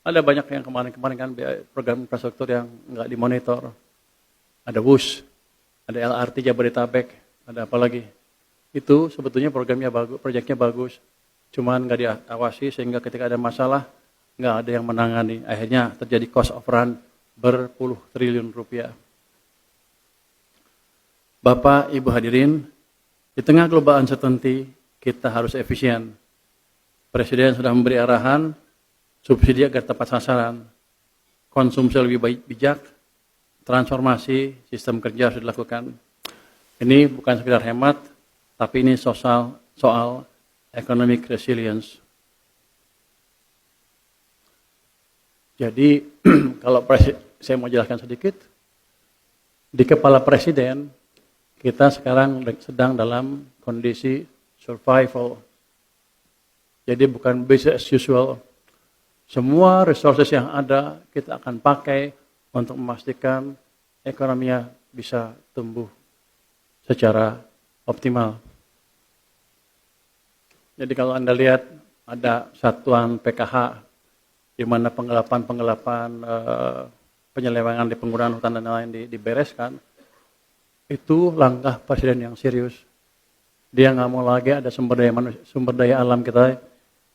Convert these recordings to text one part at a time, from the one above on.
Ada banyak yang kemarin-kemarin kan program infrastruktur yang nggak dimonitor. Ada WUS, ada LRT Jabodetabek, ada apa lagi. Itu sebetulnya programnya bagus, proyeknya bagus. Cuman nggak diawasi sehingga ketika ada masalah, nggak ada yang menangani. Akhirnya terjadi cost of run berpuluh triliun rupiah. Bapak, Ibu hadirin, di tengah global uncertainty, kita harus efisien. Presiden sudah memberi arahan, subsidi agar tepat sasaran, konsumsi lebih bijak, transformasi sistem kerja harus dilakukan. Ini bukan sekedar hemat, tapi ini soal economic resilience. Jadi, kalau saya mau jelaskan sedikit, di kepala presiden, kita sekarang sedang dalam kondisi survival. Jadi bukan business as usual. Semua resources yang ada kita akan pakai untuk memastikan ekonominya bisa tumbuh secara optimal. Jadi kalau Anda lihat ada satuan PKH di mana penggelapan penyelewengan di penggunaan hutan dan lain dibereskan, itu langkah presiden yang serius. Dia nggak mau lagi ada sumber daya alam kita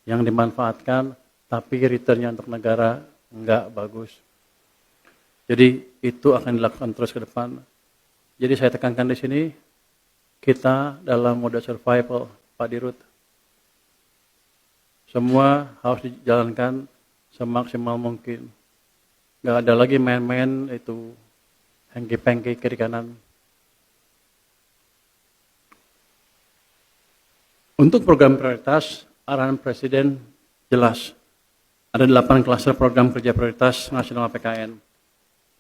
yang dimanfaatkan, tapi returnnya untuk negara nggak bagus. Jadi itu akan dilakukan terus ke depan. Jadi saya tekankan di sini, kita dalam mode survival, Pak Dirut. Semua harus dijalankan semaksimal mungkin. Nggak ada lagi main-main itu hengki-pengki kiri kanan. Untuk program prioritas, arahan Presiden jelas. Ada 8 klaster program kerja prioritas nasional PKN.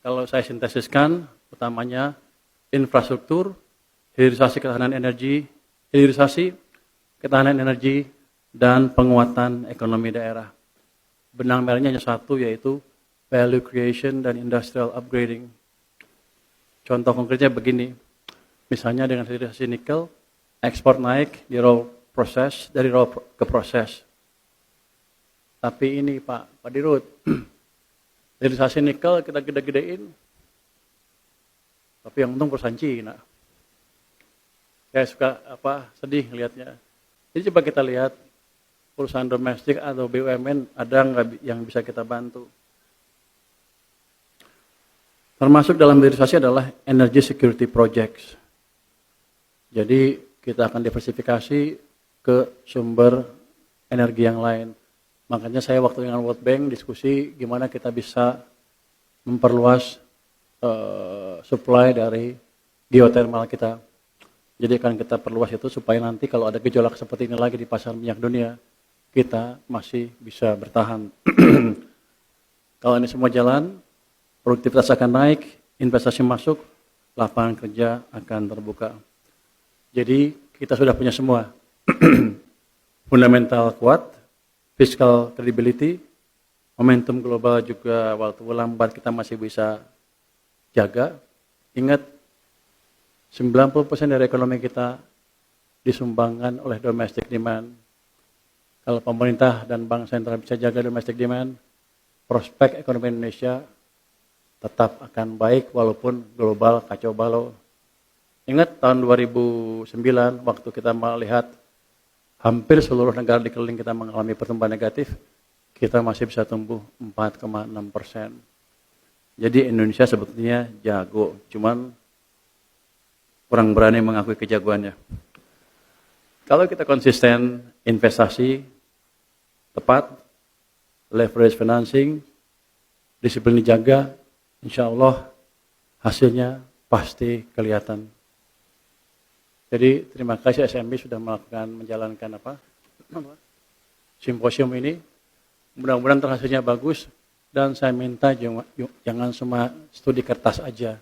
Kalau saya sintesiskan, utamanya infrastruktur, hilirisasi ketahanan energi, dan penguatan ekonomi daerah. Benang merahnya hanya satu, yaitu value creation dan industrial upgrading. Contoh konkretnya begini, misalnya dengan hilirisasi nikel, ekspor naik di dari raw ke proses. Tapi ini Pak Dirut, hilirisasi nikel kita gede-gedein, tapi yang untung perusahaan Cina. Saya suka sedih ngelihatnya. Jadi coba kita lihat perusahaan domestik atau BUMN ada nggak yang bisa kita bantu. Termasuk dalam hilirisasi adalah energy security projects. Jadi kita akan diversifikasi ke sumber energi yang lain. Makanya saya waktu dengan World Bank diskusi gimana kita bisa memperluas supply dari geothermal kita. Jadi akan kita perluas itu supaya nanti kalau ada gejolak seperti ini lagi di pasar minyak dunia, kita masih bisa bertahan. Kalau ini semua jalan, produktivitas akan naik, investasi masuk, lapangan kerja akan terbuka. Jadi kita sudah punya semua. Fundamental kuat, fiscal credibility, momentum global juga waktu lambat kita masih bisa jaga. Ingat, 90% dari ekonomi kita disumbangkan oleh domestic demand. Kalau pemerintah dan bank sentral bisa jaga domestic demand, prospek ekonomi Indonesia tetap akan baik walaupun global kacau balau. Ingat tahun 2009 waktu kita melihat hampir seluruh negara di keliling kita mengalami pertumbuhan negatif, kita masih bisa tumbuh 4,6%. Jadi Indonesia sebetulnya jago, cuman kurang berani mengakui kejagoannya. Kalau kita konsisten investasi tepat, leverage financing, disiplin dijaga, insya Allah hasilnya pasti kelihatan. Jadi terima kasih SMB sudah menjalankan simposium ini. Mudah-mudahan hasilnya bagus dan saya minta jangan cuma studi kertas aja.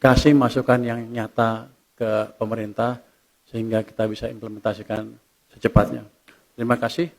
Kasih masukan yang nyata ke pemerintah sehingga kita bisa implementasikan secepatnya. Terima kasih.